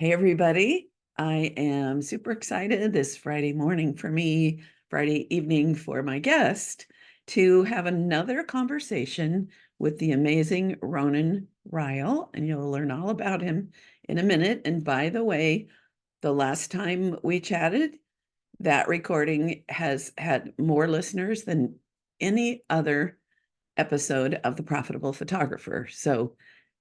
Hey, everybody. I am super excited this Friday morning for me, Friday evening for my guest, to have another conversation with the amazing Ronan Ryle, and you'll learn all about him in a minute. And by the way, the last time we chatted, that recording has had more listeners than any other episode of The Profitable Photographer. So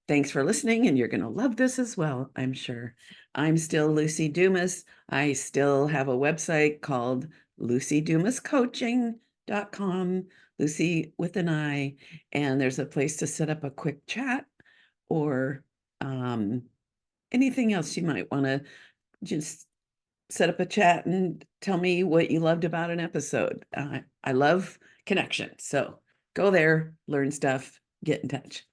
thanks for listening, and you're going to love this as well, I'm sure. I'm still Lucy Dumas. I still have a website called lucydumascoaching.com, Lucy with an I, and there's a place to set up a quick chat or anything else you might want to just set up a chat and tell me what you loved about an episode. I love connection. So go there, learn stuff, get in touch.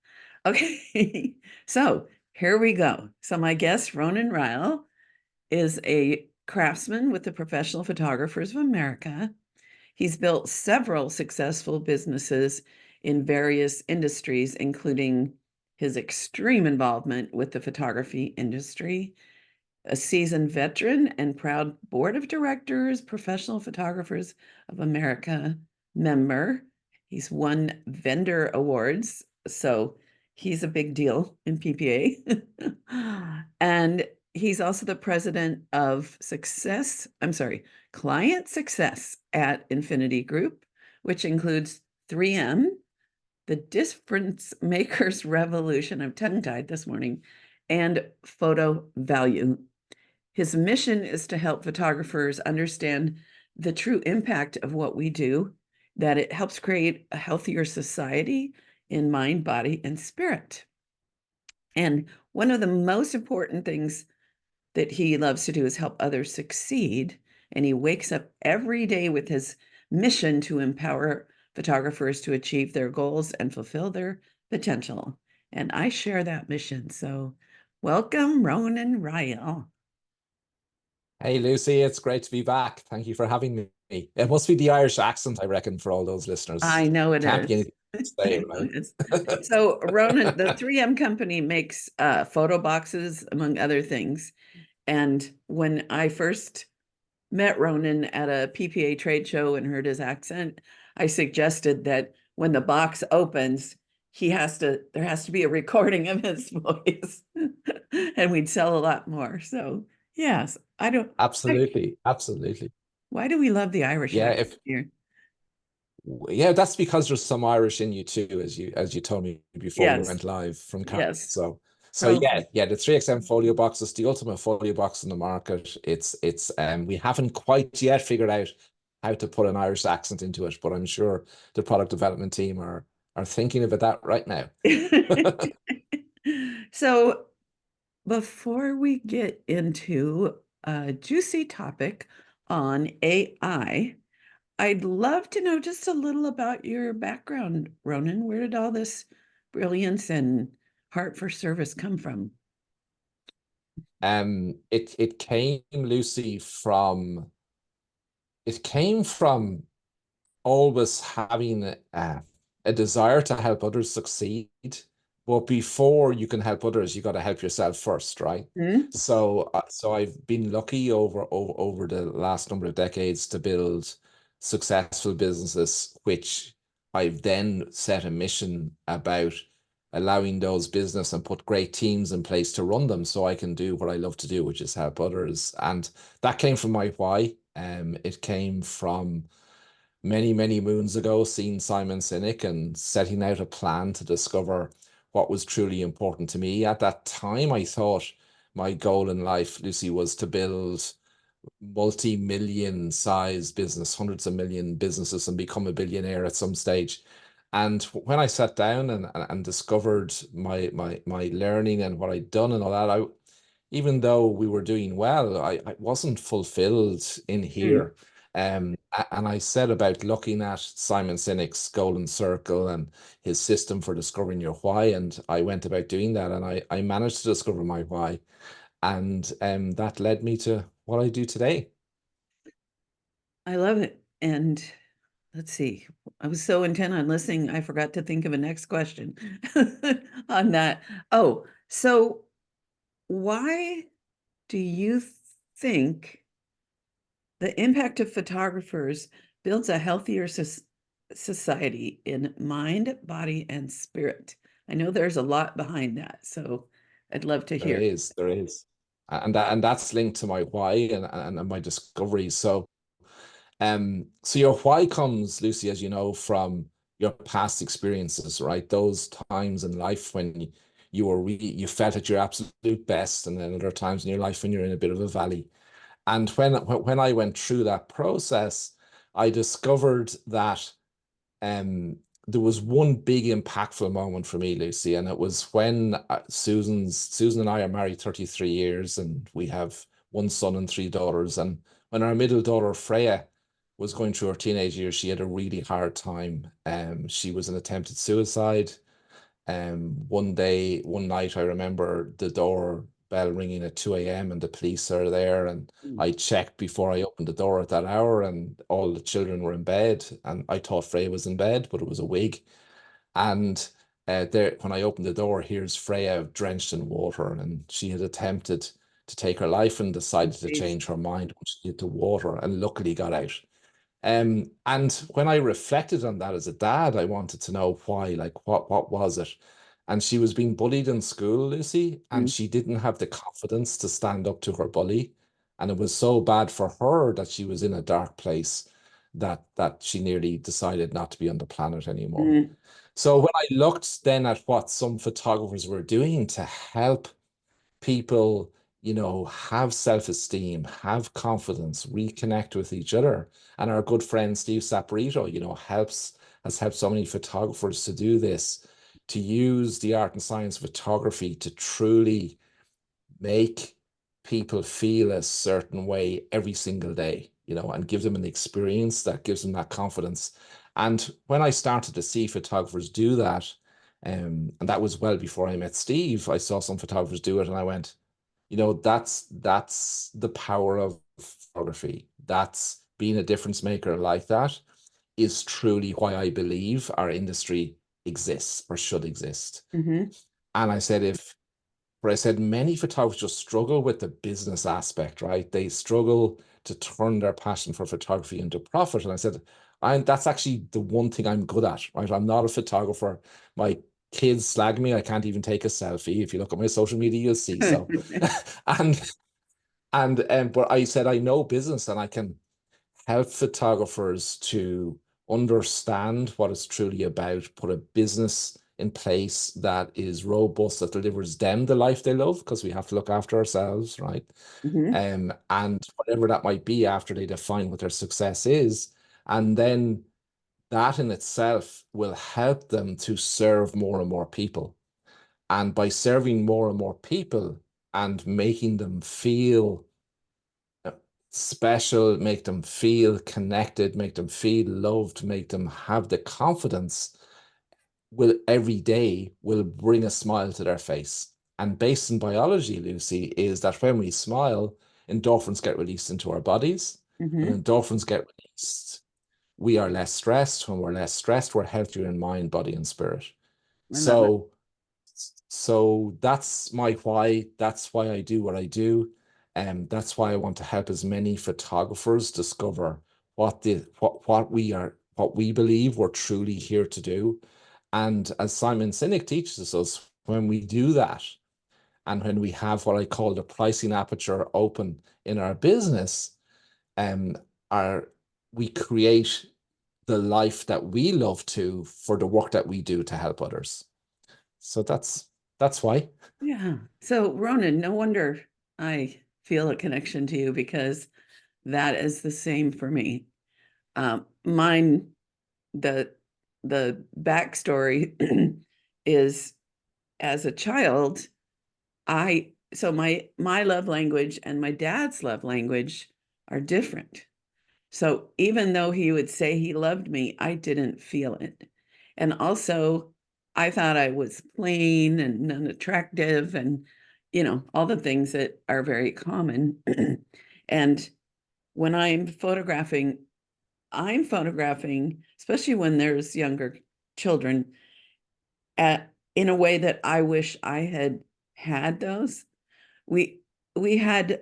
Okay, so here we go. So my guest, Ronan Ryle, is a craftsman with the Professional Photographers of America. He's built several successful businesses in various industries, including his extreme involvement with the photography industry, a seasoned veteran and proud board of directors, Professional Photographers of America member. He's won vendor awards, so he's a big deal in PPA. And he's also the president of client success at Infinity Group, which includes 3M, the Difference Makers Revolution, I'm tongue-tied this morning, and Photovalue. His mission is to help photographers understand the true impact of what we do, that it helps create a healthier society in mind, body, and spirit. And one of the most important things that he loves to do is help others succeed. And he wakes up every day with his mission to empower photographers to achieve their goals and fulfill their potential. And I share that mission. So welcome, Ronan Ryle. Hey Lucy, it's great to be back. Thank you for having me. It must be the Irish accent, I reckon, for all those listeners. I know it Can't be is. anything to say, I know right? it is. So Ronan, the 3M company makes photo boxes, among other things. And when I first met Ronan at a PPA trade show and heard his accent, I suggested that when the box opens, there has to be a recording of his voice and we'd sell a lot more. So yes, Absolutely, absolutely. why do we love the Irish Yeah, accent if here? yeah, that's because there's some Irish in you too, as you told me before we Yes, went live from Cardiff. yes. So So yeah, the 3XM folio box is the ultimate folio box in the market. It's we haven't quite yet figured out how to put an Irish accent into it, but I'm sure the product development team are thinking about that right now. so before we get into a juicy topic on AI, I'd love to know just a little about your background, Ronan. Where did all this brilliance and heart for service come from? It came, Lucy, from it came from always having a desire to help others succeed. But before you can help others, you got to help yourself first, right? Hmm? So I've been lucky over the last number of decades to build successful businesses, which I've then set a mission about allowing those business and put great teams in place to run them so I can do what I love to do, which is help others. And that came from my why. It came from many moons ago, seeing Simon Sinek and setting out a plan to discover what was truly important to me. At that time, I thought my goal in life, Lucy, was to build multi-million size business, hundreds of million businesses, and become a billionaire at some stage. And when I sat down and discovered my learning and what I'd done and all that, even though we were doing well, I wasn't fulfilled in Hmm. here. And I said about looking at Simon Sinek's Golden Circle and his system for discovering your why, and I went about doing that, and I managed to discover my why, and that led me to what I do today. I love it. And let's see, I was so intent on listening, I forgot to think of a next question on that. Oh, so why do you think the impact of photographers builds a healthier society in mind, body, and spirit? I know there's a lot behind that, so I'd love to There hear. is, there is. And that's linked to my why and my discoveries. So your why comes, Lucy, as you know, from your past experiences, right? Those times in life when you were really, you felt at your absolute best, and then other times in your life when you're in a bit of a valley. And when I went through that process, I discovered that um, there was one big impactful moment for me, Lucy, and it was when Susan and I are married 33 years, and we have one son and three daughters. And when our middle daughter Freya was going through her teenage years, she had a really hard time. She was an attempted suicide. One night, I remember the door bell ringing at 2 a.m. and the police are there. And Mm. I checked before I opened the door at that hour, and all the children were in bed. And I thought Freya was in bed, but it was a wig. And there, when I opened the door, here's Freya drenched in water, and she had attempted to take her life and decided to Jeez. change her mind when she hit the water, and luckily got out. And when I reflected on that as a dad, I wanted to know why, like what was it? And she was being bullied in school, Lucy, and Mm. she didn't have the confidence to stand up to her bully. And it was so bad for her that she was in a dark place that she nearly decided not to be on the planet anymore. Mm. So when I looked then at what some photographers were doing to help people, have self-esteem, have confidence, reconnect with each other. And our good friend Steve Saporito, has helped so many photographers to do this, to use the art and science of photography to truly make people feel a certain way every single day, and give them an experience that gives them that confidence. And when I started to see photographers do that, and that was well before I met Steve, I saw some photographers do it, and I went, that's the power of photography. That's being a difference maker like that is truly why I believe our industry exists or should exist. Mm-hmm. And I said, but I said many photographers just struggle with the business aspect, right? They struggle to turn their passion for photography into profit. And I said, that's actually the one thing I'm good at, right? I'm not a photographer. My kids slag me. I can't even take a selfie. If you look at my social media, you'll see so. and but I said I know business and I can help photographers to understand what it's truly about, put a business in place that is robust, that delivers them the life they love, because we have to look after ourselves, right? Mm-hmm. And whatever that might be after they define what their success is. And then that in itself will help them to serve more and more people. And by serving more and more people and making them feel special, make them feel connected, make them feel loved, make them have the confidence, will every day will bring a smile to their face. And based in biology, Lucy, is that when we smile, endorphins get released into our bodies. Mm-hmm. When endorphins get released, we are less stressed. When we're less stressed, we're healthier in mind, body, and spirit. I love it. So so that's my why. That's why I do what I do. And that's why I want to help as many photographers discover what we believe we're truly here to do. And as Simon Sinek teaches us, when we do that, and when we have what I call the pricing aperture open in our business, um, our we create the life that we love to for the work that we do to help others. So that's why. Yeah. So, Ronan, no wonder I feel a connection to you because that is the same for me. Mine, the backstory is as a child, my love language and my dad's love language are different. So even though he would say he loved me, I didn't feel it. And also, I thought I was plain and unattractive and, all the things that are very common. And when I'm photographing, especially when there's younger children, in a way that I wish I had those. We we had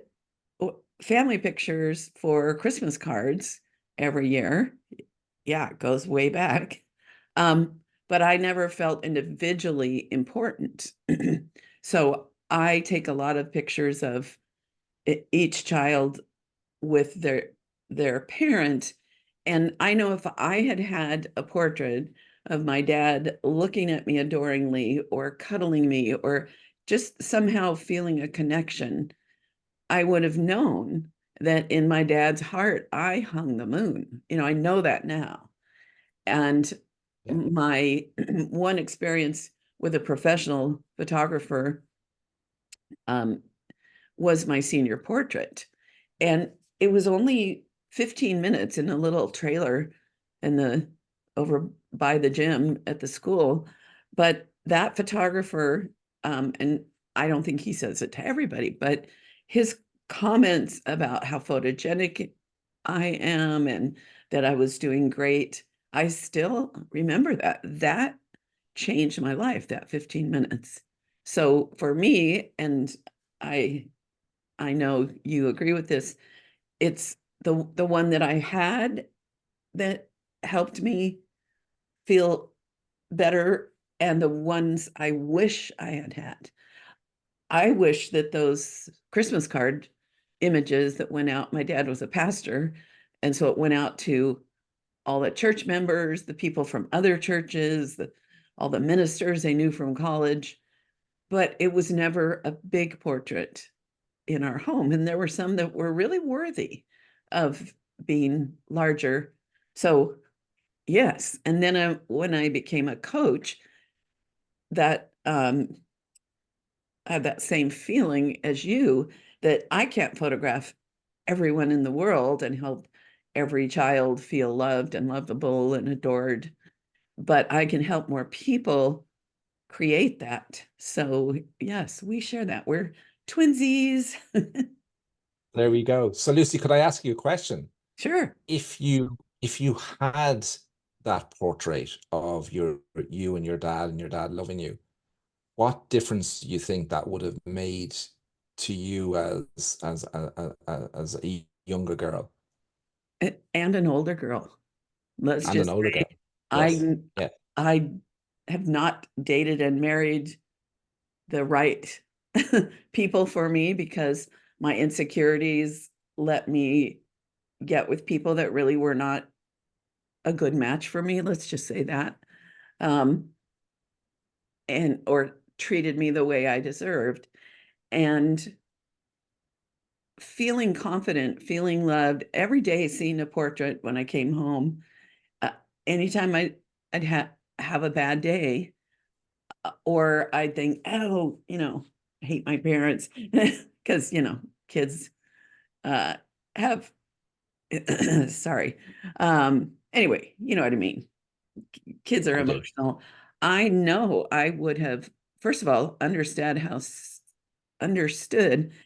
family pictures for Christmas cards every year. Yeah, it goes way back. But I never felt individually important. So I take a lot of pictures of each child with their parent. And I know if I had had a portrait of my dad looking at me adoringly or cuddling me or just somehow feeling a connection, I would have known that in my dad's heart, I hung the moon. I know that now. And Yeah. my one experience with a professional photographer um, was my senior portrait. And it was only 15 minutes in a little trailer in the over by the gym at the school. But that photographer, and I don't think he says it to everybody, but his comments about how photogenic I am and that I was doing great, I still remember that. That changed my life, that 15 minutes. So for me, and I I know you agree with this, it's the one that I had that helped me feel better and the ones I wish I had had. I wish that those Christmas card images that went out, my dad was a pastor, and so it went out to all the church members, the people from other churches, all the ministers they knew from college, but it was never a big portrait in our home. And there were some that were really worthy of being larger. So, yes. And then when I became a coach, that I had that same feeling as you that I can't photograph everyone in the world and help every child feel loved and lovable and adored, but I can help more people create that. So, yes, we share that. We're twinsies. There we go. So Lucy, could I ask you a question? Sure. If you had that portrait of you and your dad loving you, what difference do you think that would have made to you as a younger girl And an older girl. Let's and an just older say girl? Yes. I Yeah. I have not dated and married the right people for me because my insecurities let me get with people that really were not a good match for me. Let's just say that. Um, and or treated me the way I deserved. And feeling confident, feeling loved every day, seeing a portrait when I came home. Uh, anytime I'd have a bad day, or I'd think, oh, I hate my parents because kids uh, have sorry. Anyway, you know what I mean. Kids are I do. emotional. I know I would have, first of all, understood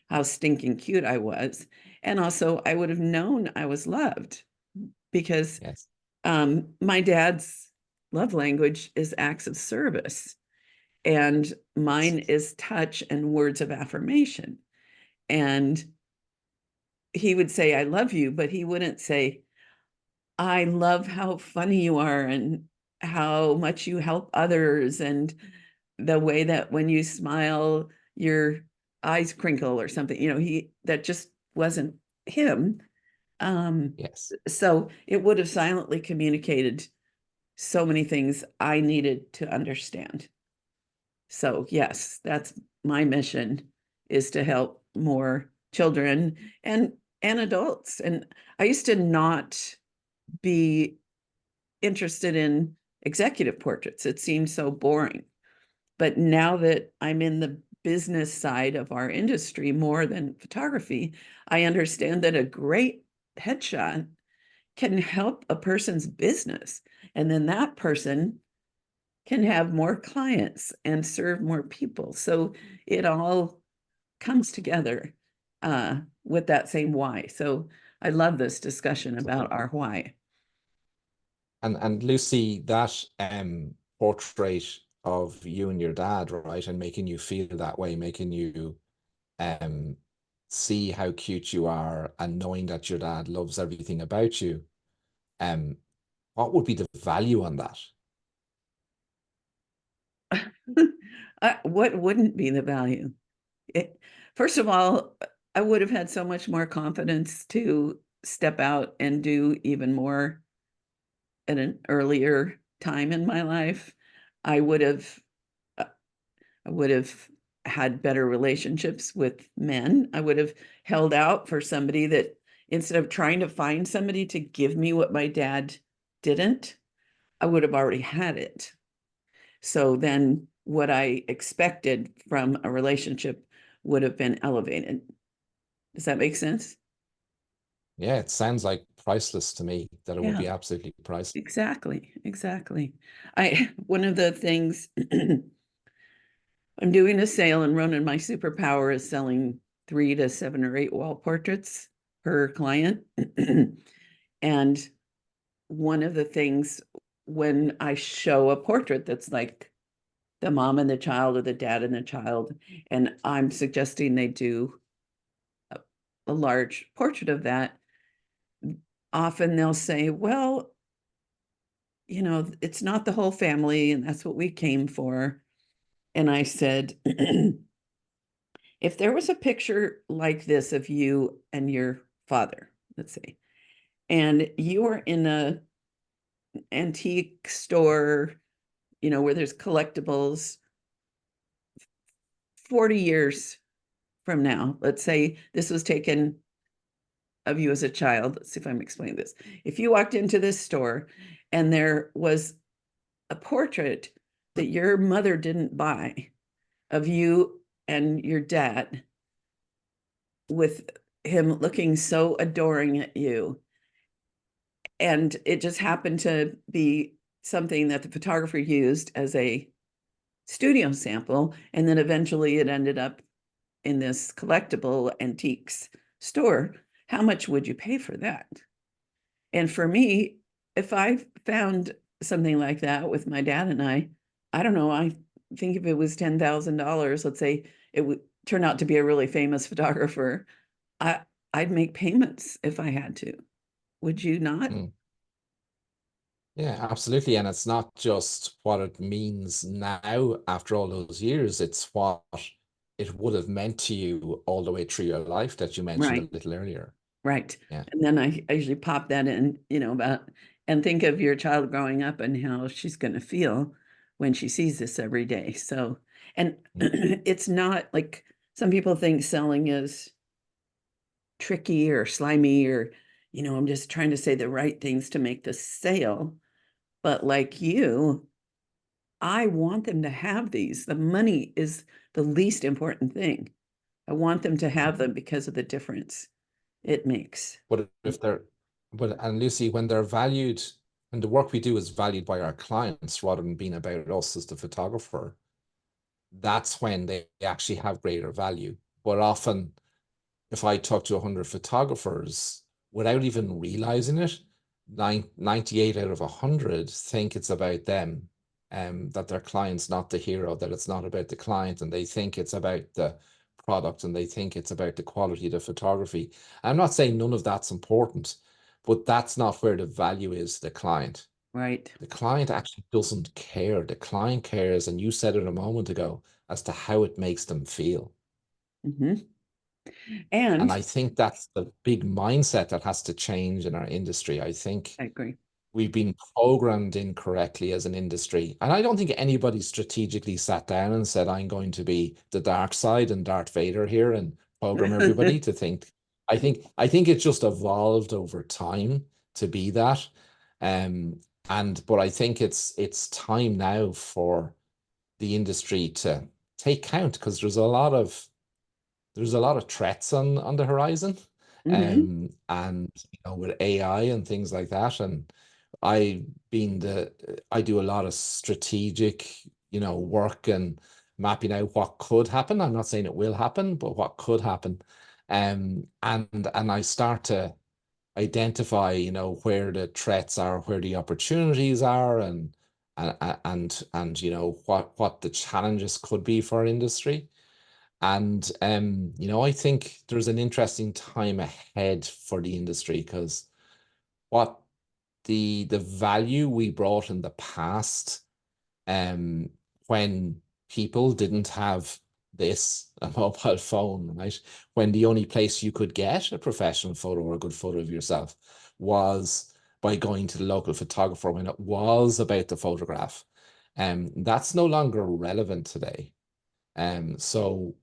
how stinking cute I was. And also I would have known I was loved because Yes. my dad's love language is acts of service. And Yes. mine is touch and words of affirmation. And he would say, I love you, but he wouldn't say, I love how funny you are and how much you help others and the way that when you smile, your eyes crinkle or something. That just wasn't him. Um, Yes. so it would have silently communicated so many things I needed to understand. So yes, that's my mission is to help more children and adults. And I used to not be interested in executive portraits. It seemed so boring. But now that I'm in the business side of our industry more than photography, I understand that a great headshot can help a person's business. And then that person can have more clients and serve more people. So it all comes together with that same why. So I love this discussion about our why. And Lucy, that portrait of you and your dad, right, and making you feel that way, making you um see how cute you are, and knowing that your dad loves everything about you, um, what would be the value on that? What wouldn't be the value? It, first of all, I would have had so much more confidence to step out and do even more at an earlier time in my life. I would have uh, I would have had better relationships with men. I would have held out for somebody that, instead of trying to find somebody to give me what my dad didn't, I would have already had it. So then what I expected from a relationship would have been elevated. Does that make sense? Yeah, it sounds like priceless to me, that it would Yeah, be absolutely priceless. exactly. Exactly. One of the things, I'm doing a sale, and Ronan, my superpower is selling 3 to 7 or 8 wall portraits per client. And one of the things, when I show a portrait that's like the mom and the child, or the dad and the child, and I'm suggesting they do a large portrait of that, often they'll say, well, it's not the whole family, and that's what we came for. And I said, if there was a picture like this of you and your father, let's say, and you were in a antique store, where there's collectibles, 40 years from now, let's say this was taken of you as a child. Let's see if I'm explaining this. If you walked into this store and there was a portrait that your mother didn't buy of you and your dad, with him looking so adoring at you, and it just happened to be something that the photographer used as a studio sample, and then eventually it ended up in this collectible antiques store, how much would you pay for that? And for me, if I found something like that with my dad and I don't know, I think if it was $10,000, let's say it would turn out to be a really famous photographer, I I'd make payments if I had to. Would you not? Mm. Yeah, absolutely. And it's not just what it means now after all those years, it's what it would have meant to you all the way through your life that you mentioned a Right, little earlier. right. Yeah. And then I usually pop that in, about, and think of your child growing up and how she's going to feel when she sees this every day. So, and Mm. it's not like some people think selling is tricky or slimy, or, I'm just trying to say the right things to make the sale. But like you, I want them to have these. The money is the least important thing. I want them to have them because of the difference it makes. But if they're, but and Lucy, when they're valued, when the work we do is valued by our clients rather than being about us as the photographer, that's when they actually have greater value. But often, if I talk to 100 photographers without even realizing it, 98 out of 100 think it's about them, that their client's not the hero, that it's not about the client, and they think it's about the product, and they think it's about the quality of the photography. I'm not saying none of that's important, but that's not where the value is, the client. Right. The client actually doesn't care. The client cares, and you said it a moment ago, as to how it makes them feel. Hmm. And And I think that's the big mindset that has to change in our industry. I think I agree. we've been programmed incorrectly as an industry. And I don't think anybody strategically sat down and said, I'm going to be the dark side and Darth Vader here and program everybody to think. I think it's just evolved over time to be that. Um, but I think it's time now for the industry to take count, because there's a lot of threats on the horizon, Hmm. and with AI and things like that. And I being the I do a lot of strategic work and mapping out what could happen. I'm not saying it will happen, but what could happen. And I start to identify where the threats are, where the opportunities are, and what the challenges could be for our industry. And I think there's an interesting time ahead for the industry because what the value we brought in the past, um, when people didn't have a mobile phone, right? When the only place you could get a professional photo or a good photo of yourself was by going to the local photographer when it was about the photograph. That's no longer relevant today. So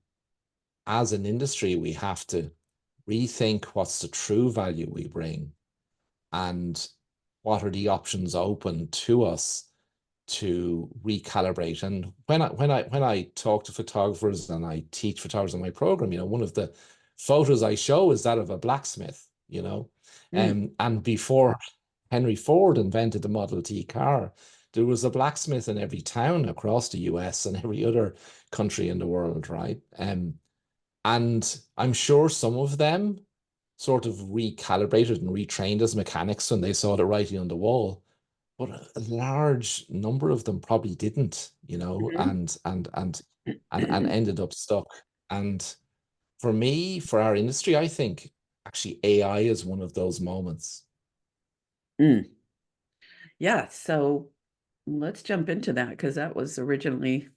as an industry, we have to rethink what's the true value we bring and what are the options open to us to recalibrate. And when I talk to photographers and I teach photographers in my program, one of the photos I show is that of a blacksmith. Mm, And before Henry Ford invented the Model T car, there was a blacksmith in every town across the US and every other country in the world, right? And I'm sure some of them sort of recalibrated and retrained as mechanics when they saw the writing on the wall. But a large number of them probably didn't, mhm. and ended up stuck. And for me, for our industry, I think actually AI is one of those moments. Mm. Yeah, so let's jump into that because that was originally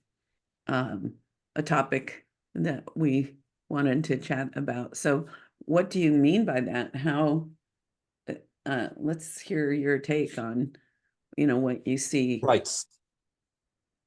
um, a topic that we wanted to chat about. So, what do you mean by that? Let's hear your take on, what you see. Right.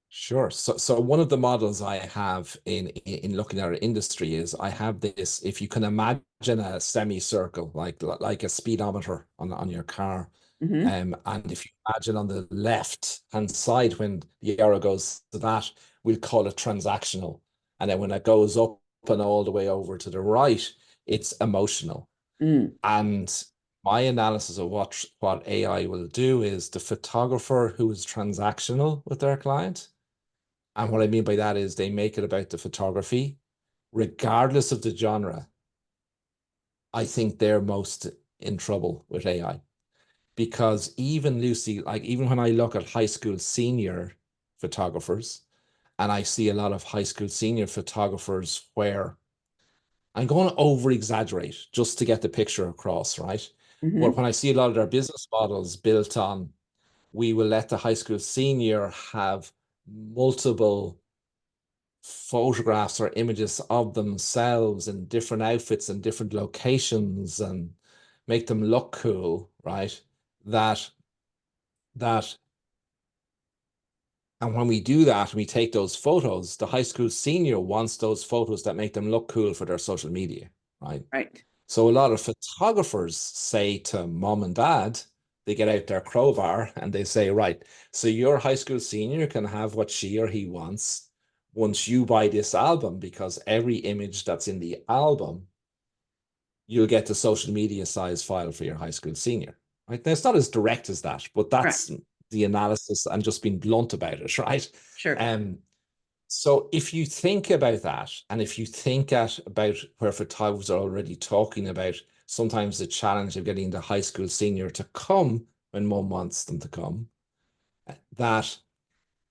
Sure. So one of the models I have in looking at our industry is I have this, if you can imagine a semicircle, like a speedometer on your car. Hmm. And if you imagine on the left hand side, when the arrow goes to that, we'll call it transactional. And then when it goes up and all the way over to the right, it's emotional. Mm, And my analysis of what AI will do is the photographer who is transactional with their client. And what I mean by that is they make it about the photography, regardless of the genre. I think they're most in trouble with AI because even Lucy, like even when I look at high school senior photographers, and I see a lot of high school senior photographers where I'm going to over exaggerate just to get the picture across, right? But hmm. when I see a lot of their business models built on, we will let the high school senior have multiple photographs or images of themselves in different outfits and different locations and make them look cool, right? That that and when we do that, we take those photos, the high school senior wants those photos that make them look cool for their social media, right? Right. So a lot of photographers say to mom and dad, they get out their crowbar and they say, right, so your high school senior can have what she or he wants once you buy this album, because every image that's in the album, you'll get the social media size file for your high school senior. Right. Now, it's not as direct as that, but Right. that's the analysis and just being blunt about it, right? Sure. Um, so if you think about that, and if you think about where photographers are already talking about sometimes the challenge of getting the high school senior to come when mom wants them to come, that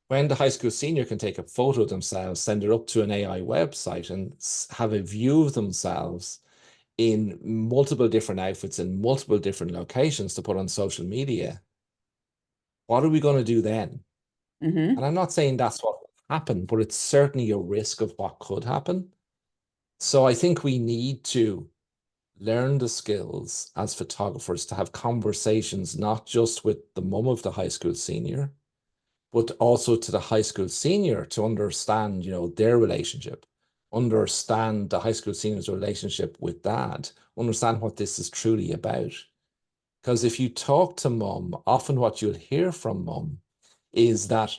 when the high school senior can take a photo of themselves, send it up to an AI website and have a view of themselves in multiple different outfits in multiple different locations to put on social media, what are we going to do then? And Hmm. I'm not saying that's what will happen, but it's certainly a risk of what could happen. So I think we need to learn the skills as photographers to have conversations, not just with the mum of the high school senior, but also to the high school senior to understand, their relationship, understand the high school senior's relationship with dad, understand what this is truly about. Because if you talk to mum, often what you'll hear from mum is that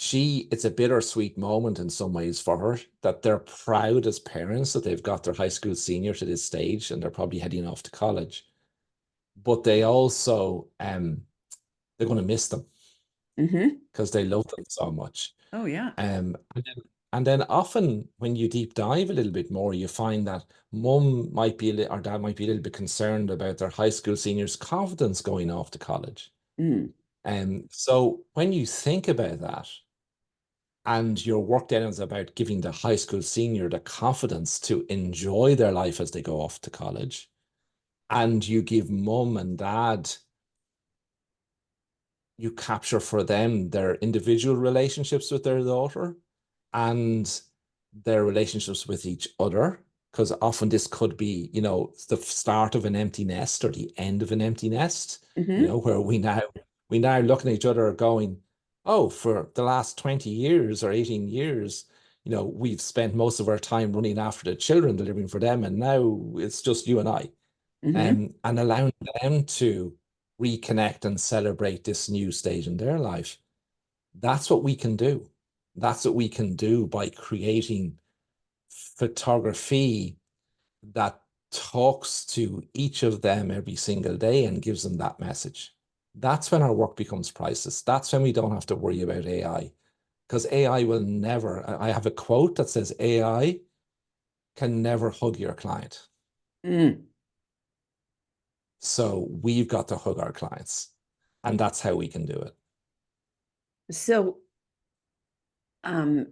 it's a bittersweet moment in some ways for her, that they're proud as parents that they've got their high school senior to this stage and they're probably heading off to college. But they also they're going to miss them Hmm. because they love them so much. Oh, yeah. And then often when you deep dive a little bit more, you find that mum might be or dad might be a little bit concerned about their high school senior's confidence going off to college. Mm, So when you think about that, And your work then is about giving the high school senior the confidence to enjoy their life as they go off to college. And you give mum and dad, you capture for them their individual relationships with their daughter and their relationships with each other. Because often this could be, the start of an empty nest or the end of an empty nest, Hmm. where we now looking at each other going, oh, for the last 20 years or 18 years, we've spent most of our time running after the children, delivering for them, and now it's just you and I. Hmm. And allowing them to reconnect and celebrate this new stage in their life. That's what we can do. That's what we can do by creating photography that talks to each of them every single day and gives them that message. That's when our work becomes priceless. That's when we don't have to worry about AI, because AI will never. I have a quote that says AI can never hug your client. Mm. So we've got to hug our clients. And that's how we can do it. So, um,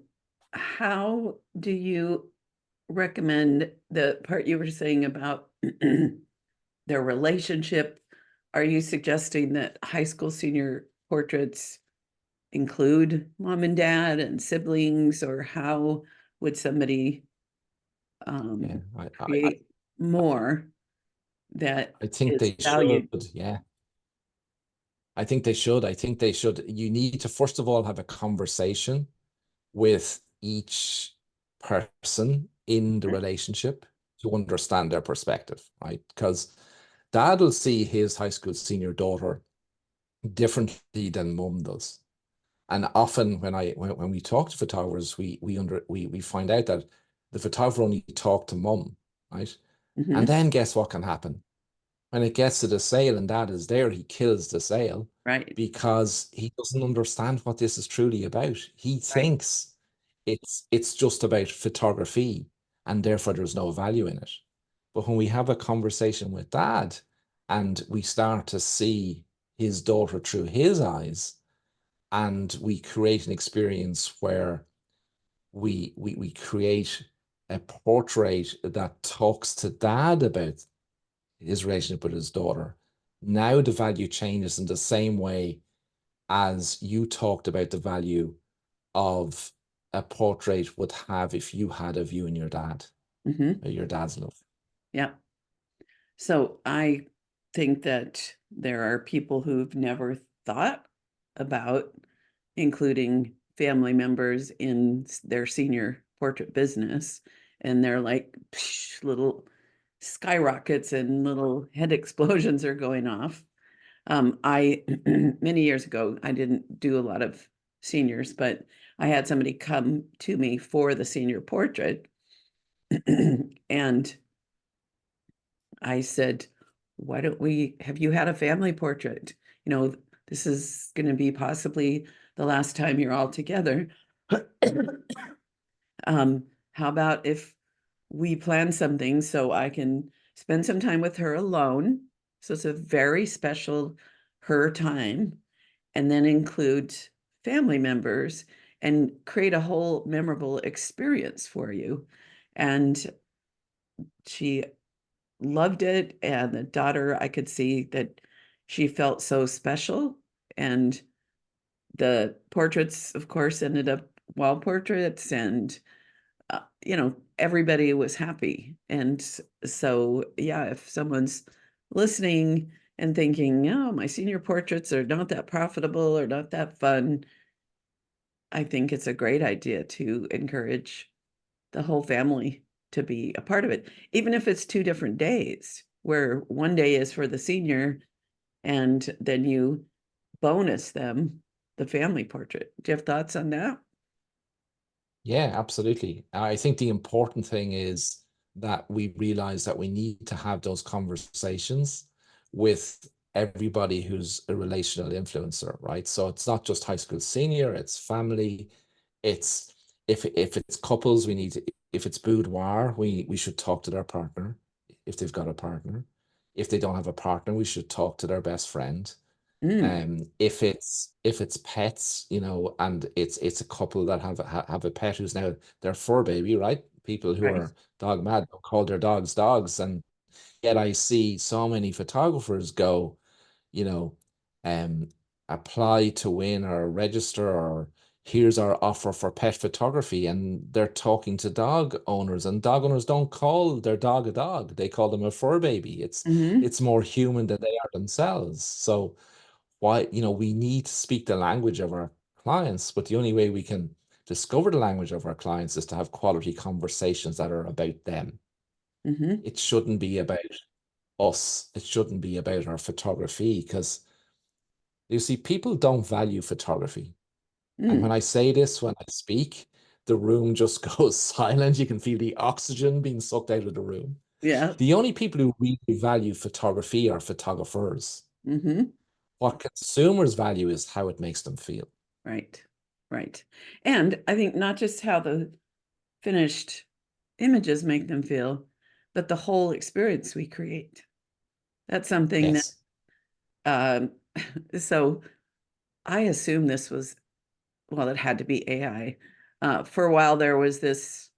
how do you recommend the part you were saying about their relationship? Are you suggesting that high school senior portraits include mom and dad and siblings, or how would somebody Yeah, create more that I think is they should. valued? Yeah, I think they should. I think they should. You need to, first of all, have a conversation with each person in the relationship to understand their perspective, right? Because dad will see his high school senior daughter differently than mum does. And often when we talk to photographers, we find out that the photographer only talked to mum, right? And Hmm. then guess what can happen? When it gets to the sale and dad is there, he kills the sale Right, because he doesn't understand what this is truly about. He right. thinks it's just about photography and therefore there's no value in it. But when we have a conversation with dad and we start to see his daughter through his eyes, and we create an experience where we create a portrait that talks to dad about his relationship with his daughter. Now the value changes in the same way as you talked about the value of a portrait would have if you had of you and your dad, Hmm. or your dad's love. Yeah. So I think that there are people who've never thought about including family members in their senior portrait business. And they're like little skyrockets and little head explosions are going off. I, many years ago, I didn't do a lot of seniors, but I had somebody come to me for the senior portrait. And I said, why don't we, have you had a family portrait? You know, this is going to be possibly the last time you're all together. How about if we plan something so I can spend some time with her alone? So it's a very special her time, and then include family members and create a whole memorable experience for you. And she loved it. And the daughter, I could see that she felt so special. And the portraits, of course, ended up wall portraits, and everybody was happy. And so, yeah, if someone's listening and thinking, oh, my senior portraits are not that profitable or not that fun, I think it's a great idea to encourage the whole family to be a part of it, even if it's 2 different days, where one day is for the senior and then you bonus them the family portrait. Do you have thoughts on that? Yeah, absolutely. I think the important thing is that we realize that we need to have those conversations with everybody who's a relational influencer, right? So it's not just high school senior, it's family. It's if it's couples, we need to, if it's boudoir, we should talk to their partner if they've got a partner. If they don't have a partner, we should talk to their best friend. Mm, If it's pets, and it's a couple that have a pet who's now their fur baby, right? People who right. are dog mad don't call their dogs dogs, and yet I see so many photographers go, you know, um, apply to win or register, or here's our offer for pet photography. And they're talking to dog owners, and dog owners don't call their dog a dog. They call them a fur baby. It's Hmm. it's more human than they are themselves. So we need to speak the language of our clients, but the only way we can discover the language of our clients is to have quality conversations that are about them. Hmm. It shouldn't be about us. It shouldn't be about our photography, because you see, people don't value photography. And when Mm, I say this, when I speak, the room just goes silent. You can feel the oxygen being sucked out of the room. yeah. The only people who really value photography are photographers. Hmm. What consumers value is how it makes them feel. Right. Right. And I think not just how the finished images make them feel, but the whole experience we create. That's something that, Yes. um, so I assume this was, well, it had to be AI. For a while, there was this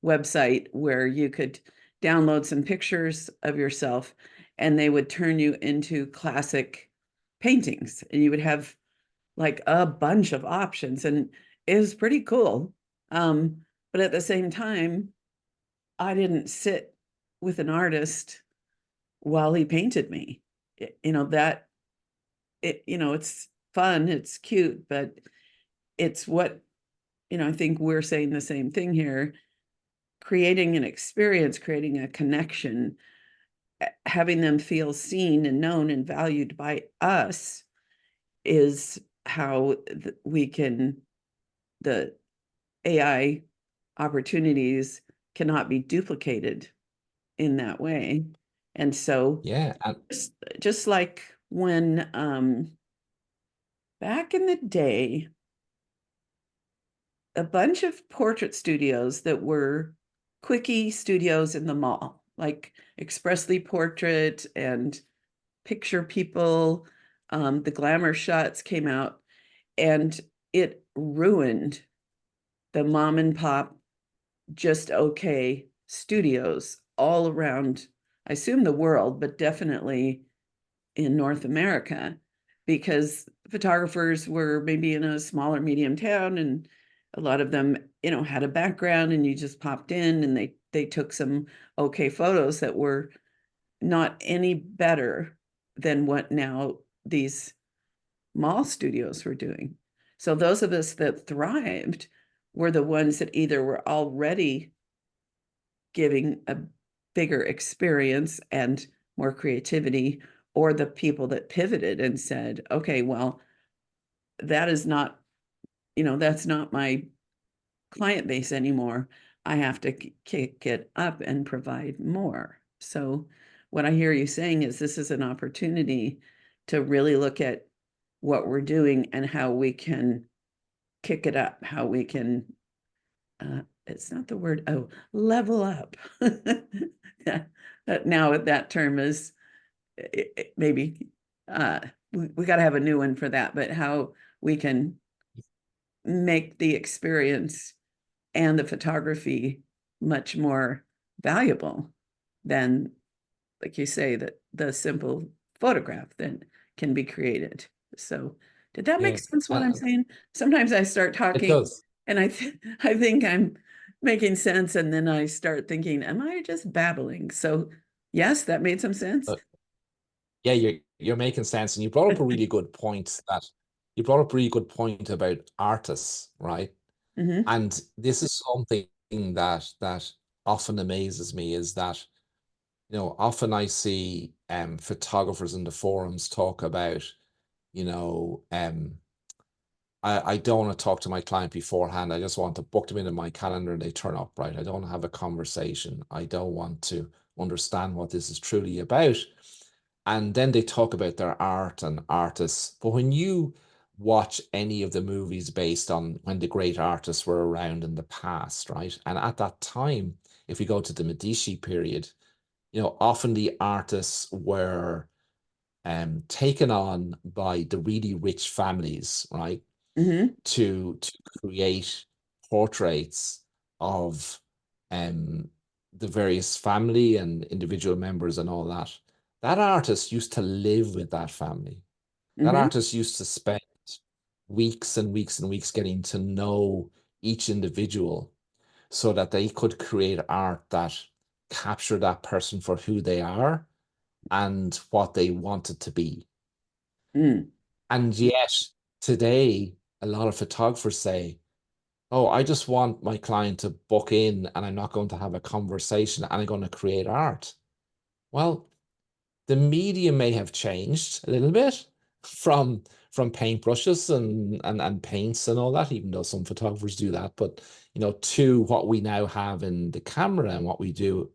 website where you could download some pictures of yourself and they would turn you into classic paintings and you would have like a bunch of options and it was pretty cool. Um, but at the same time, I didn't sit with an artist while he painted me. That it's fun, it's cute, but it's what, I think we're saying the same thing here, creating an experience, creating a connection, having them feel seen and known and valued by us is how we can, the AI opportunities cannot be duplicated in that way. And so Yeah. And just like when back in the day, a bunch of portrait studios that were quickie studios in the mall, like Expressly Portrait and Picture People, the glamour shots came out, and it ruined the mom and pop, just okay studios all around, I assume the world, but definitely in North America, because photographers were maybe in a smaller medium town and a lot of them, had a background and you just popped in and they took some okay photos that were not any better than what now these mall studios were doing. So those of us that thrived were the ones that either were already giving a bigger experience and more creativity, or the people that pivoted and said, okay, well, that is not, that's not my client base anymore. I have to kick it up and provide more. So, what I hear you saying is this is an opportunity to really look at what we're doing and how we can kick it up, how we can, it's not the word, oh, level up. Now that term is maybe, uh, we got to have a new one for that, but how we can make the experience and the photography much more valuable than, like you say, that the simple photograph that can be created. So, did that make yeah, sense what I'm and saying? Sometimes I start it talking does. and I think I'm making sense, and then I start thinking, am I just babbling? So, yes, that made some sense. Uh, yeah, you're making sense, and you brought up a really good point about artists, right? Hmm. And this is something that often amazes me, is that often I see photographers in the forums talk about, you know, I don't want to talk to my client beforehand. I just want to book them into my calendar and they turn up, right? I don't want to have a conversation. I don't want to understand what this is truly about. And then they talk about their art and artists. But when you watch any of the movies based on when the great artists were around in the past, right? And at that time, if we go to the Medici period, often the artists were taken on by the really rich families, right? Mm-hmm. To create portraits of um the various family and individual members and all that. That artist used to live with that family. That Mm-hmm. artist used to spend weeks and weeks and weeks getting to know each individual so that they could create art that captured that person for who they are and what they wanted to be. Mm. And yet, today, a lot of photographers say, oh, I just want my client to book in and I'm not going to have a conversation and I'm going to create art. Well, the medium may have changed a little bit from paintbrushes and paints and all that, even though some photographers do that, but to what we now have in the camera and what we do.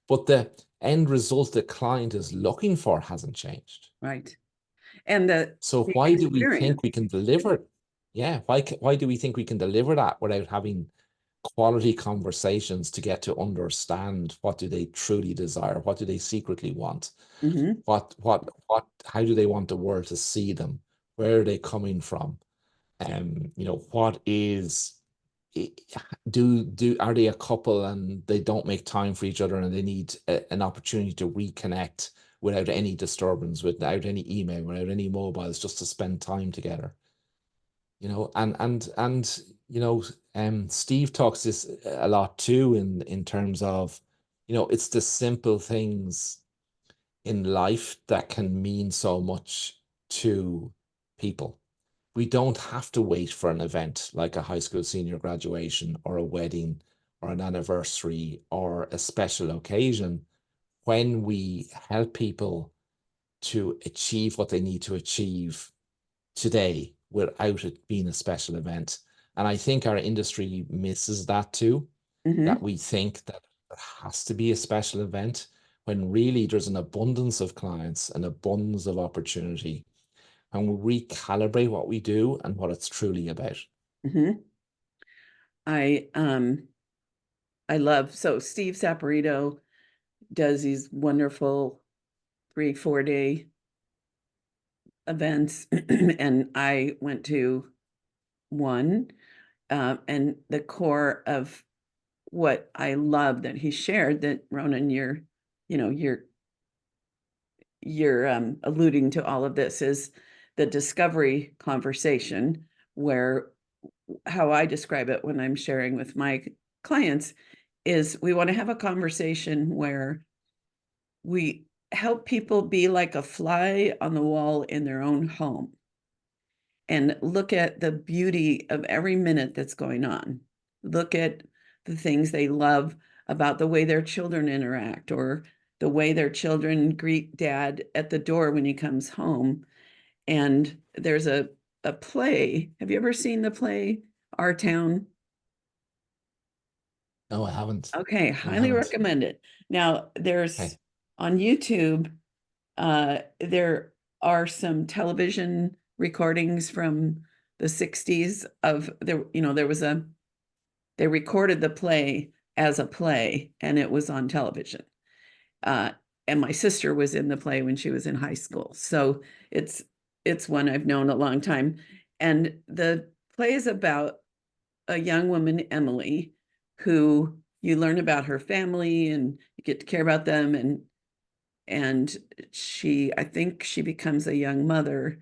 But the end result the client is looking for hasn't changed. Right. And So the why do we think we experience. can deliver? Yeah, why do we think we can deliver that without having quality conversations to get to understand what do they truly desire? What do they secretly want? Mm-hmm. How do they want the world to see them? Where are they coming from? What is i- are they a couple and they don't make time for each other and they need an opportunity to reconnect without any disturbance, without any email, without any mobiles, just to spend time together? And Steve talks this a lot too in terms of, it's the simple things in life that can mean so much to people. We don't have to wait for an event like a high school senior graduation or a wedding or an anniversary or a special occasion when we help people to achieve what they need to achieve today without it being a special event. And I think our industry misses that too, that Mm-hmm. we think that there has to be a special event when really there's an abundance of clients, an abundance of opportunity, and we recalibrate what we do and what it's truly about. Mm-hmm. I um I love, so Steve Saporito does these wonderful 3, 4 day events, and I went to one, and the core of what I love that he shared, that Ronan, you're alluding to all of this, is the discovery conversation, where how I describe it when I'm sharing with my clients is we want to have a conversation where we help people be like a fly on the wall in their own home and look at the beauty of every minute that's going on. Look at the things they love about the way their children interact, or the way their children greet dad at the door when he comes home. And there's a play. Have you ever seen the play Our Town? No, I haven't. Okay, No, I highly haven't. recommend it. Now, there's Okay. on YouTube, there are some television recordings from the 60s of there was they recorded the play as a play and it was on television. Uh, and my sister was in the play when she was in high school. So it's it's one I've known a long time. And the play is about a young woman, Emily, who you learn about her family and you get to care about them, and I think she becomes a young mother,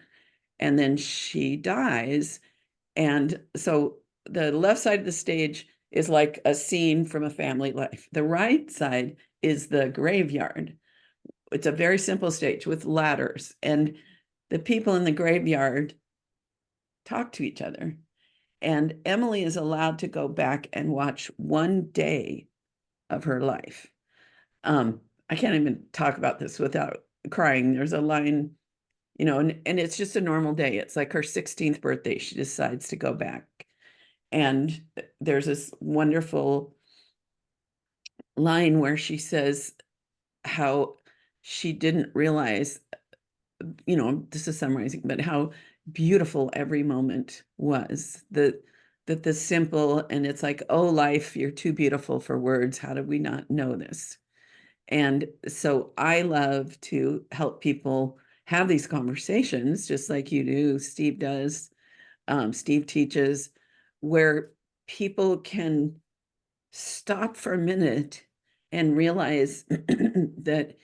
and then she dies. And so the left side of the stage is like a scene from a family life. The right side is the graveyard. It's a very simple stage with ladders, and the people in the graveyard talk to each other. And Emily is allowed to go back and watch one day of her life. I can't even talk about this without crying. There's a line, and it's just a normal day. It's like her 16th birthday. She decides to go back. And there's this wonderful line where she says how she didn't realize, this is summarizing, but how beautiful every moment was. That the simple, and it's like, oh, life, you're too beautiful for words. How did we not know this? And so I love to help people have these conversations, just like you do, Steve does, Steve teaches, where people can stop for a minute and realize that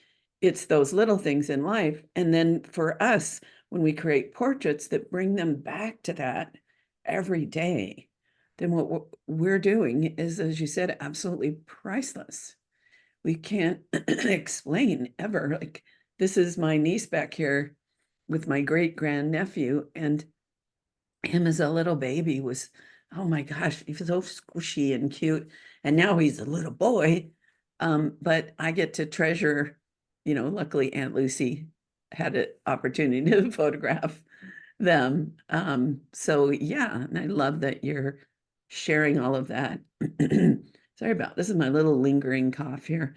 it's those little things in life. And then for us, when we create portraits that bring them back to that every day, then what we're doing is, as you said, absolutely priceless. We can't explain ever. Like, this is my niece back here with my great grandnephew, and him as a little baby was, oh my gosh, he was so squishy and cute. And now he's a little boy. But I get to treasure, luckily Aunt Lucy had an opportunity to photograph them. So yeah, and I love that you're sharing all of that. Sorry about this is my little lingering cough here.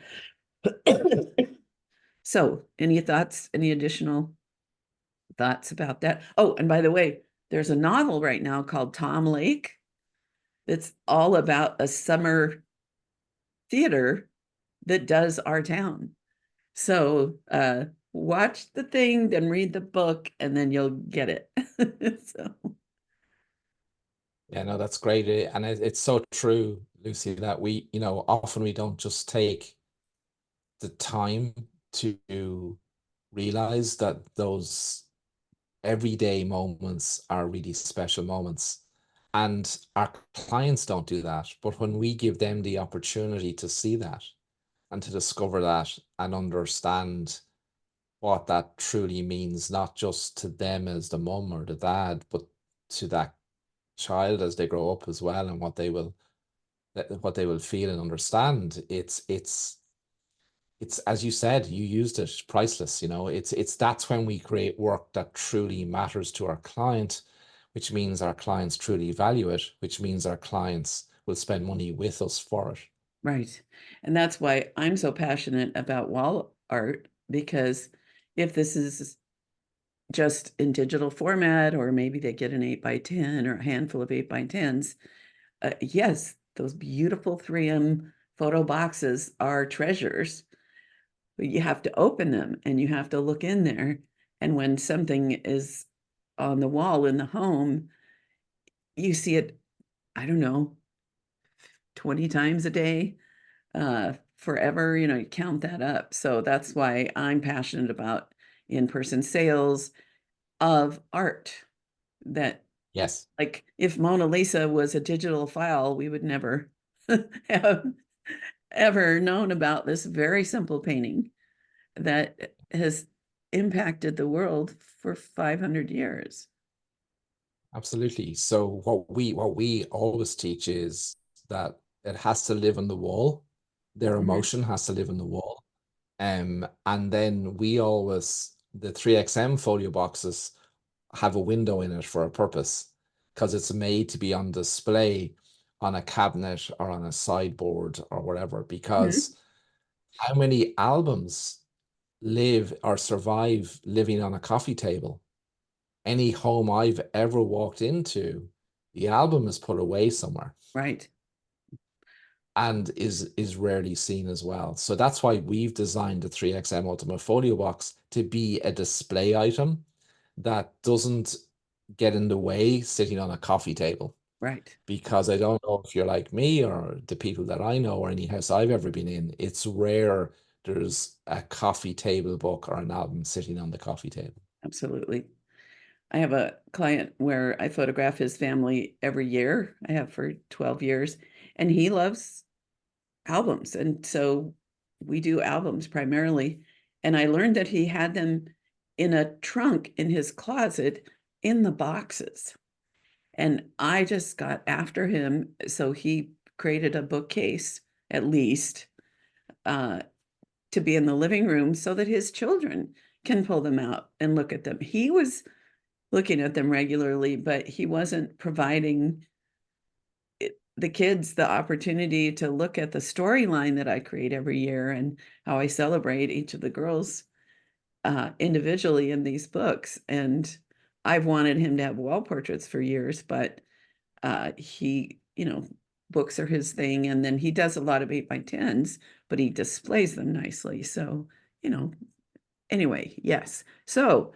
So, any thoughts, any additional thoughts about that? Oh, and by the way, there's a novel right now called Tom Lake that's all about a summer theater that does our town. So, watch the thing, then read the book, and then you'll get it. So, Yeah, no, that's great. And it's so true, Lucy, that we, often we don't just take the time to realize that those everyday moments are really special moments. And our clients don't do that. But when we give them the opportunity to see that and to discover that and understand what that truly means, not just to them as the mum or the dad, but to that child as they grow up as well, and what they will feel and understand. It's as you said, you used it, priceless. It's that's when we create work that truly matters to our client, which means our clients truly value it, which means our clients will spend money with us for it. right. And that's why I'm so passionate about wall art, because if this is just in digital format, or maybe they get an 8x10 or a handful of 8x10s, yes, those beautiful 3M photo boxes are treasures, but you have to open them and you have to look in there. And when something is on the wall in the home, you see it, I don't know, 20 times a day, forever, you count that up. So that's why I'm passionate about in-person sales of art. That, Yes, like, if Mona Lisa was a digital file, we would never have ever known about this very simple painting that has impacted the world for 500 years. absolutely. So what we always teach is that it has to live on the wall. Their Mhm. emotion has to live on the wall. And then the 3XM folio boxes have a window in it for a purpose, because it's made to be on display on a cabinet or on a sideboard or whatever. Mhm. Because how many albums live or survive living on a coffee table? Any home I've ever walked into, the album is put away somewhere Right. and is rarely seen as well. So that's why we've designed the 3XM Ultimate Folio Box to be a display item that doesn't get in the way sitting on a coffee table. Right. Because I don't know if you're like me or the people that I know or any house I've ever been in, it's rare there's a coffee table book or an album sitting on the coffee table. Absolutely. I have a client where I photograph his family every year. I have for 12 years, and he loves albums. And so we do albums primarily. And I learned that he had them in a trunk in his closet in the boxes. And I just got after him. So he created a bookcase, at least, uh, to be in the living room so that his children can pull them out and look at them. He was looking at them regularly, but he wasn't providing the kids the opportunity to look at the storyline that I create every year and how I celebrate each of the girls individually in these books. And I've wanted him to have wall portraits for years, but he, books are his thing. And then he does a lot of 8x10s, but he displays them nicely. So, you know, Anyway, yes. So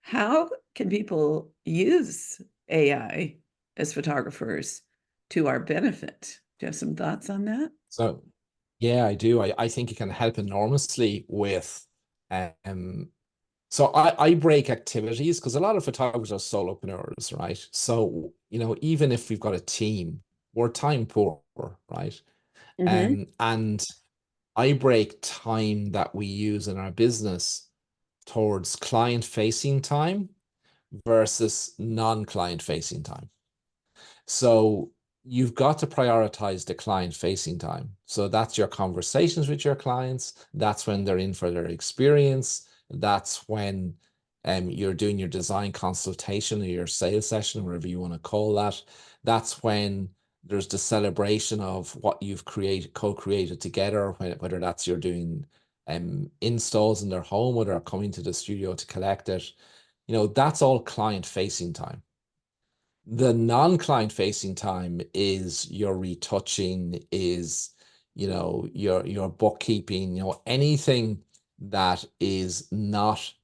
how can people use AI as photographers to our benefit? Do you have some thoughts on that? So yeah, I do. I think it can help enormously with um so I break activities because a lot of photographers are solopreneurs, right? So, even if we've got a team, we're time poor, right? Mm-hmm. And I break time that we use in our business towards client facing time versus non-client facing time. So you've got to prioritize the client facing time. So that's your conversations with your clients. That's when they're in for their experience. That's when you're doing your design consultation or your sales session, whatever you want to call that. That's when there's the celebration of what you've co-created together, whether that's you're doing installs in their home, or they're coming to the studio to collect it. That's all client facing time. The non-client facing time is your retouching, is your bookkeeping, anything that is not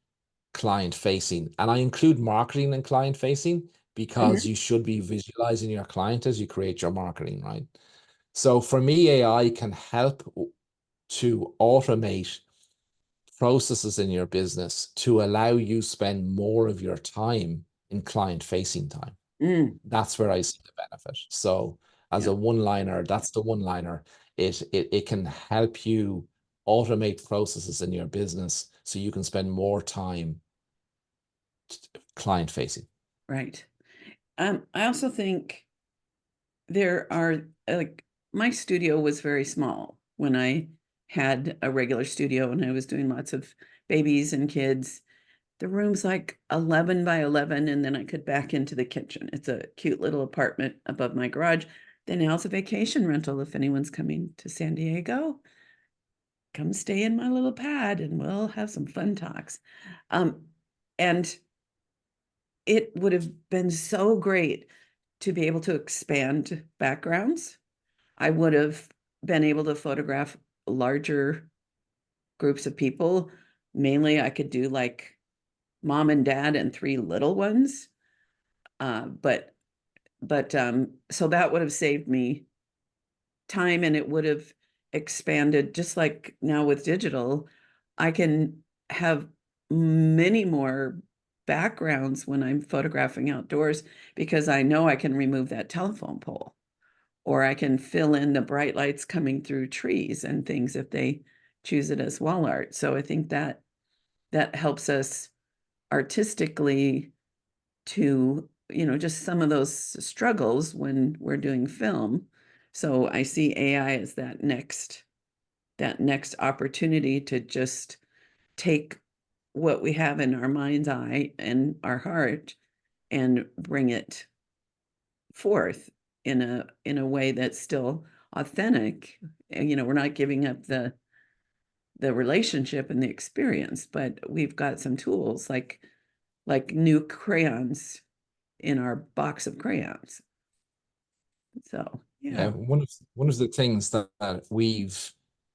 client facing. And I include marketing and client facing because Mm-hmm. you should be visualizing your client as you create your marketing, right? So for me, AI can help to automate processes in your business to allow you spend more of your time in client facing time. Mm, That's where I see the benefit. So as yeah, a one-liner, that's the one-liner. It can help you automate processes in your business so you can spend more time client facing. right. I also think there are like my studio was very small when I had a regular studio and I was doing lots of babies and kids. The room's like 11 by 11, and then I could back into the kitchen. It's a cute little apartment above my garage. Then now it's a vacation rental. If anyone's coming to San Diego, come stay in my little pad and we'll have some fun talks. Um, and it would have been so great to be able to expand backgrounds. I would have been able to photograph larger groups of people. Mainly, I could do like mom and dad and three little ones. But so that would have saved me time, and it would have expanded. Just like now with digital, I can have many more backgrounds when I'm photographing outdoors because I know I can remove that telephone pole, or I can fill in the bright lights coming through trees and things if they choose it as wall art. So I think that helps us artistically to, just some of those struggles when we're doing film. So I see AI as that next opportunity to just take what we have in our mind's eye and our heart and bring it forth in a way that's still authentic. We're not giving up the relationship and the experience, but we've got some tools like new crayons in our box of crayons. So Yeah, yeah. one of the things that we've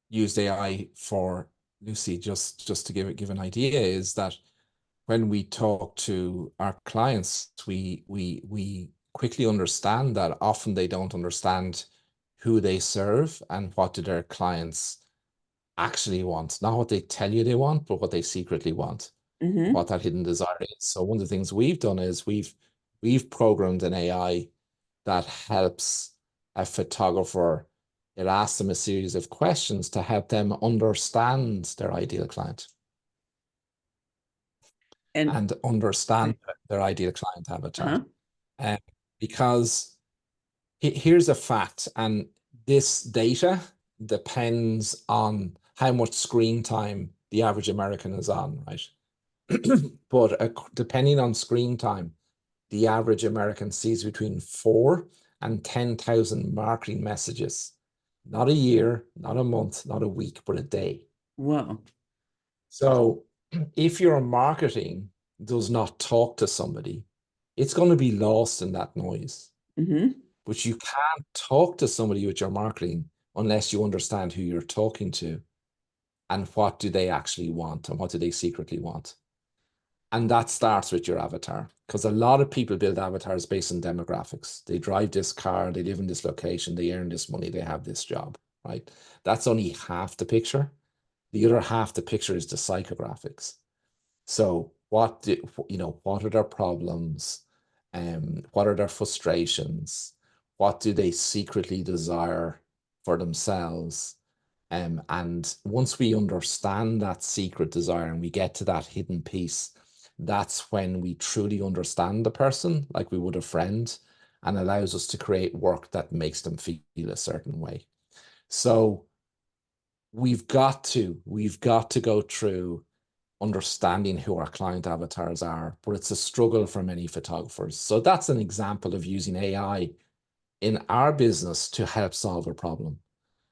used AI for, Lucy, just to give an idea, is that when we talk to our clients, we quickly understand that often they don't understand who they serve and what do their clients actually want. Not what they tell you they want, but what they secretly want, Mm-hmm. what that hidden desire is. So one of the things we've done is we've programmed an AI that helps a photographer. It asks them a series of questions to help them understand their ideal client And and understand their ideal client avatar. uh-huh. Um, because here's a fact, and this data depends on how much screen time the average American is on, right? But depending on screen time, the average American sees between 4 and 10,000 marketing messages, not a year, not a month, not a week, but a day. Whoa. So if your marketing does not talk to somebody, it's going to be lost in that noise. Mm-hmm. But you can't talk to somebody with your marketing unless you understand who you're talking to. and what do they actually want and what do they secretly want. And that starts with your avatar, because a lot of people build avatars based on demographics. They drive this car, they live in this location, they earn this money, they have this job, right? That's only half the picture. The other half the picture is the psychographics. So what do, what are their problems? What are their frustrations? What do they secretly desire for themselves? And once we understand that secret desire and we get to that hidden piece, that's when we truly understand the person, like we would a friend, and allows us to create work that makes them feel a certain way. So we've got to go through understanding who our client avatars are, but it's a struggle for many photographers. So that's an example of using AI in our business to help solve a problem.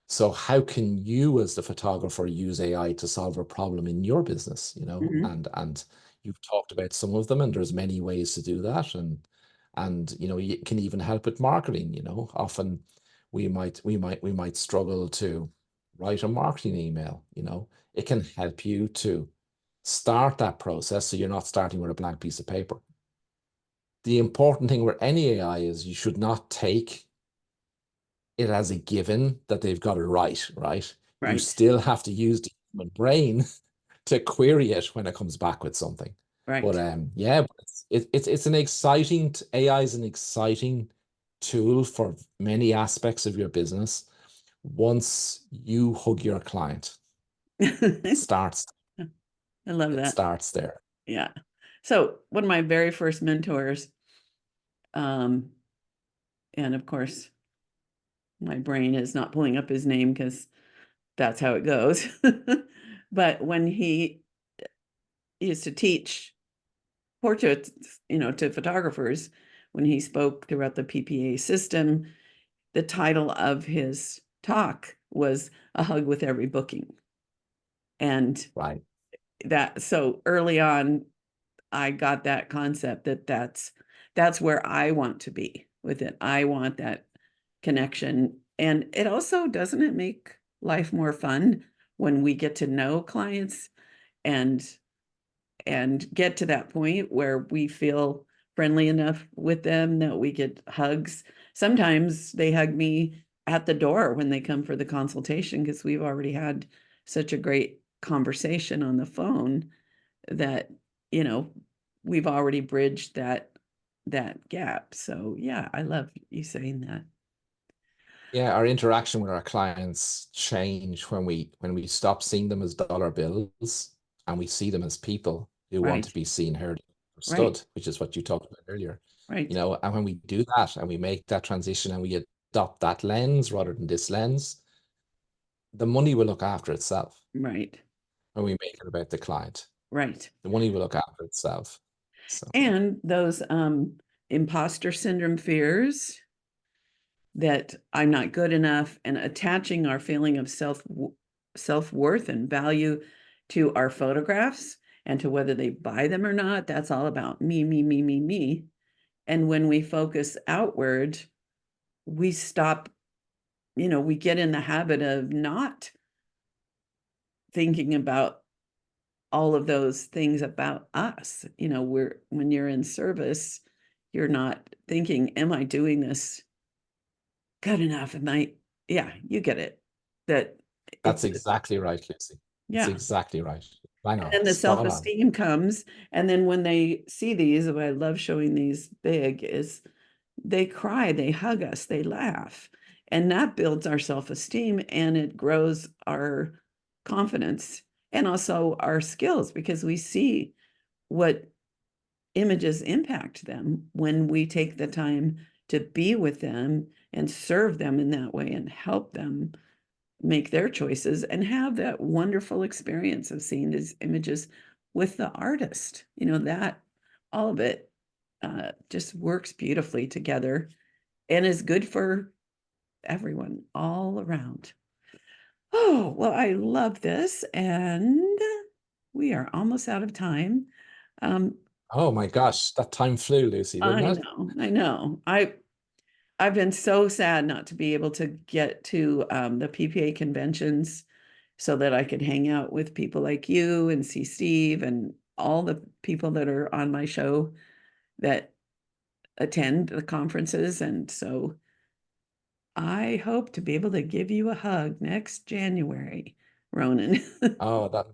So how can you as the photographer use AI to solve a problem in your business, Mhm. and you've talked about some of them, and there's many ways to do that. And you can even help with marketing. Often we might struggle to write a marketing email. It can help you to start that process so you're not starting with a blank piece of paper. The important thing with any AI is you should not take it as a given that they've got it right? You Right, still have to use the human brain to query it when it comes back with something. But right. yeah, but it's an exciting AI is an exciting tool for many aspects of your business. Once you hug your client, it I starts love it that. starts there. Yeah. So one of my very first mentors, um, and of course, my brain is not pulling up his name because that's how it goes. But when he used to teach portraits, to photographers, when he spoke throughout the PPA system, the title of his talk was "A Hug with Every Booking." And Right. so early on, I got that concept that's where I want to be with it. I want that connection. And it also doesn't it make life more fun when we get to know clients and get to that point where we feel friendly enough with them that we get hugs. Sometimes they hug me at the door when they come for the consultation because we've already had such a great conversation on the phone that, you know, we've already bridged that gap. So yeah, I love you saying that. Yeah, our interaction with our clients change when we stop seeing them as dollar bills and we see them as people who want to Right, be seen, heard, right, understood, which is what you talked about earlier. right, And when we do that and we make that transition and we adopt that lens rather than this lens, the money will look after itself right, when we make it about the client. right. The money will look after itself. So And those imposter syndrome fears that I'm not good enough and attaching our feeling of self-worth and value to our photographs and to whether they buy them or not, that's all about me, me, me, me, me. And when we focus outward, we stop, we get in the habit of not thinking about all of those things about us. When you're in service, you're not thinking, am I doing this good enough? Yeah, you get it. That that's it's, exactly right, Lucy. It's yeah. exactly right. Bang And on, then the spot on. self-esteem comes. And then when they see these, what I love showing these big is they cry, they hug us, they laugh. And that builds our self-esteem and it grows our confidence and also our skills because we see what images impact them when we take the time to be with them and serve them in that way and help them make their choices and have that wonderful experience of seeing these images with the artist. That all of it just works beautifully together and is good for everyone all around. Oh, well, I love this. And we are almost out of time. Um, Oh my gosh, that time flew, Lucy, didn't I it? know, I know. I've been so sad not to be able to get to the PPA conventions so that I could hang out with people like you and see Steve and all the people that are on my show that attend the conferences. And so I hope to be able to give you a hug next January, Ronan. Oh, that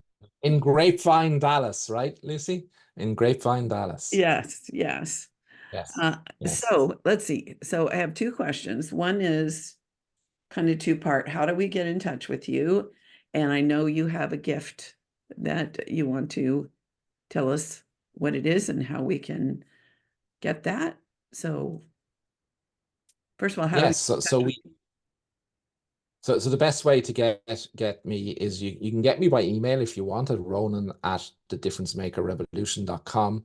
in Grapevine, Dallas, right, Lucy? In Grapevine, Dallas. Yes, yes. Yes. Yes. So let's see. So I have two questions. One is kind of two-part. How do we get in touch with you? And I know you have a gift that you want to tell us what it is and how we can get that. So first of all, how do we Yes. So the best way to get me is you can get me by email if you want at Ronan at thedifferencemakerrevolution.com.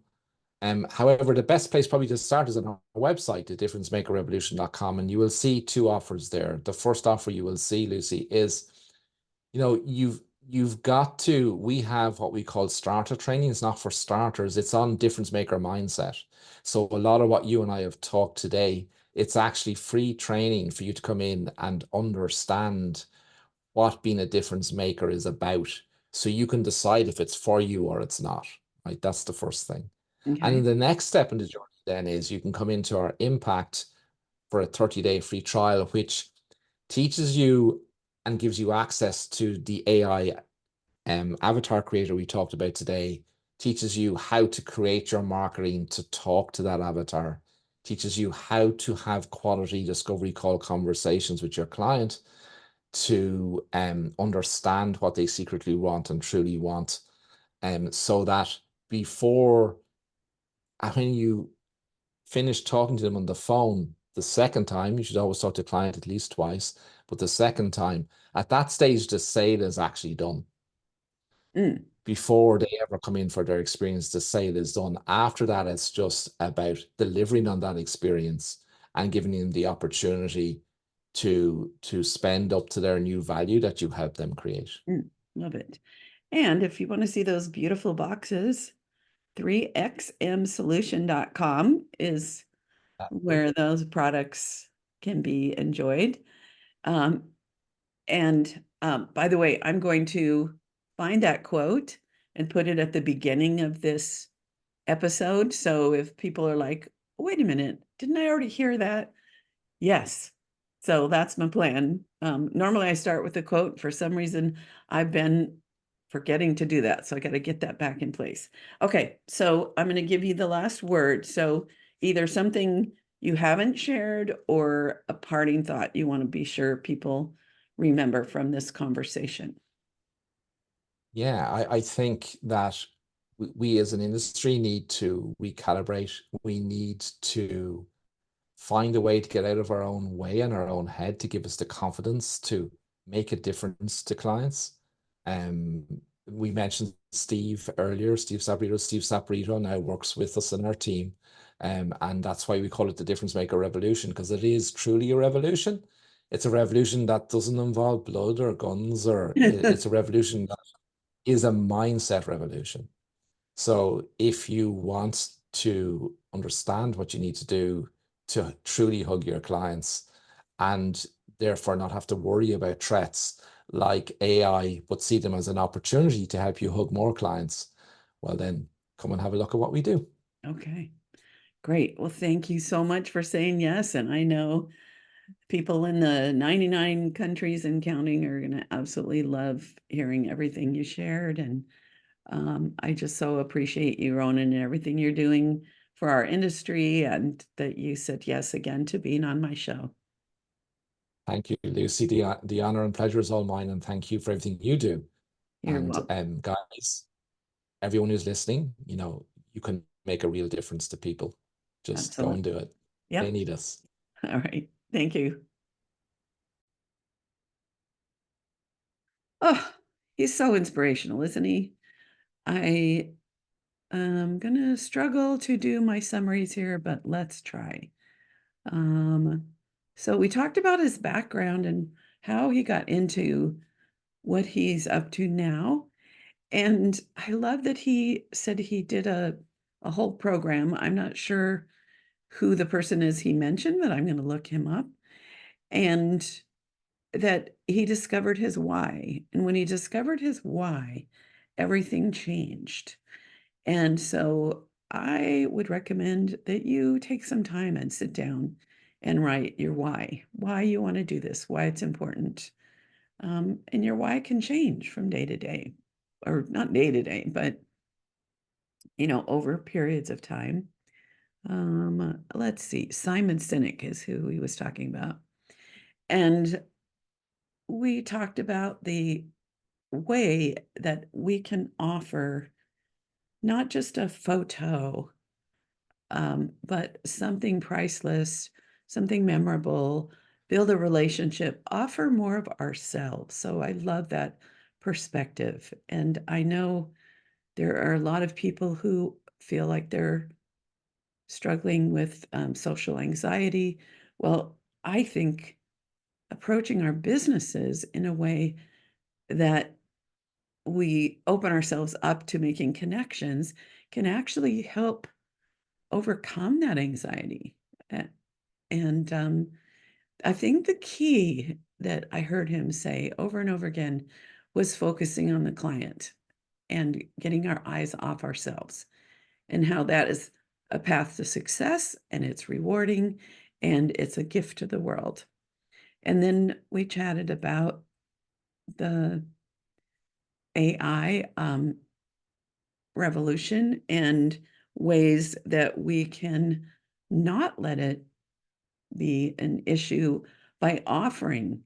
However, the best place probably to start is on our website, thedifferencemakerrevolution.com, and you will see two offers there. The first offer you will see, Lucy, is you've got to, we have what we call starter training. It's not for starters, it's on difference maker mindset. So a lot of what you and I have talked today, it's actually free training for you to come in and understand what being a difference maker is about. So you can decide if it's for you or it's not, right? That's the first thing. And Okay. then the next step in the journey then is you can come into our impact for a 30-day free trial, which teaches you and gives you access to the AI avatar creator we talked about today, teaches you how to create your marketing to talk to that avatar, teaches you how to have quality discovery call conversations with your client to understand what they secretly want and truly want. So that before, when you finish talking to them on the phone the second time, you should always talk to the client at least twice, but the second time, at that stage, the sale is actually done. Mm, Before they ever come in for their experience, the sale is done. After that, it's just about delivering on that experience and giving them the opportunity to spend up to their new value that you help them create. love it. And if you want to see those beautiful boxes, 3xmsolution.com is where those products can be enjoyed. Um, and by the way, I'm going to find that quote and put it at the beginning of this episode. So if people are like, wait a minute, didn't I already hear that? Yes. So that's my plan. Normally I start with a quote. For some reason, I've been forgetting to do that. So I got to get that back in place. Okay. So I'm going to give you the last word. So either something you haven't shared or a parting thought you want to be sure people remember from this conversation. Yeah, I think that we as an industry need to recalibrate. We need to find a way to get out of our own way and our own head to give us the confidence to make a difference to clients. Um, we mentioned Steve earlier, Steve Sabrito. Steve Sabrito now works with us in our team. And that's why we call it the Difference Maker Revolution, because it is truly a revolution. It's a revolution that doesn't involve blood or guns, or it's a revolution that is a mindset revolution. So if you want to understand what you need to do to truly hug your clients and therefore not have to worry about threats like AI, but see them as an opportunity to help you hug more clients, well, then come and have a look at what we do. Okay. Great. Well, thank you so much for saying yes. And I know people in the 99 countries and counting are going to absolutely love hearing everything you shared. And I just so appreciate you, Ronan, and everything you're doing for our industry and that you said yes again to being on my show. Thank you, Lucy. The honor and pleasure is all mine, and thank you for everything you do. You're And welcome. guys, everyone who's listening, you can make a real difference to people. Just go Absolutely. and do it. They Yep. need us. All right. Thank you. Oh, he's so inspirational, isn't he? I am going to struggle to do my summaries here, but let's try. Um, so we talked about his background and how he got into what he's up to now. And I love that he said he did a whole program. I'm not sure who the person is he mentioned, but I'm going to look him up. And that he discovered his why. And when he discovered his why, everything changed. And so I would recommend that you take some time and sit down and write your why you want to do this, why it's important. And your why can change from day to day, or not day to day, but over periods of time. Let's see, Simon Sinek is who he was talking about. And we talked about the way that we can offer not just a photo, but something priceless, something memorable, build a relationship, offer more of ourselves. So I love that perspective. And I know there are a lot of people who feel like they're struggling with social anxiety. Well, I think approaching our businesses in a way that we open ourselves up to making connections can actually help overcome that anxiety. A- And I think the key that I heard him say over and over again was focusing on the client and getting our eyes off ourselves, and how that is a path to success, and it's rewarding, and it's a gift to the world. And then we chatted about the AI revolution and ways that we can not let it be an issue by offering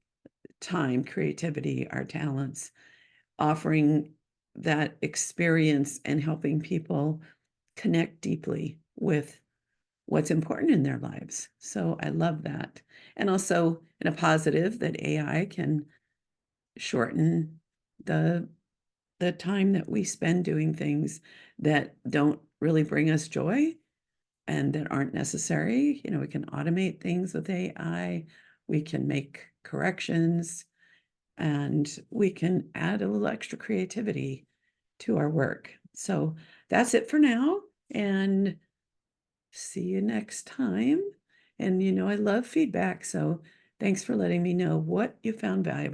time, creativity, our talents, offering that experience and helping people connect deeply with what's important in their lives. So I love that. And also in a positive, that AI can shorten the time that we spend doing things that don't really bring us joy and that aren't necessary. We can automate things with AI, we can make corrections, and we can add a little extra creativity to our work. So that's it for now. And see you next time. And I love feedback. So thanks for letting me know what you found valuable.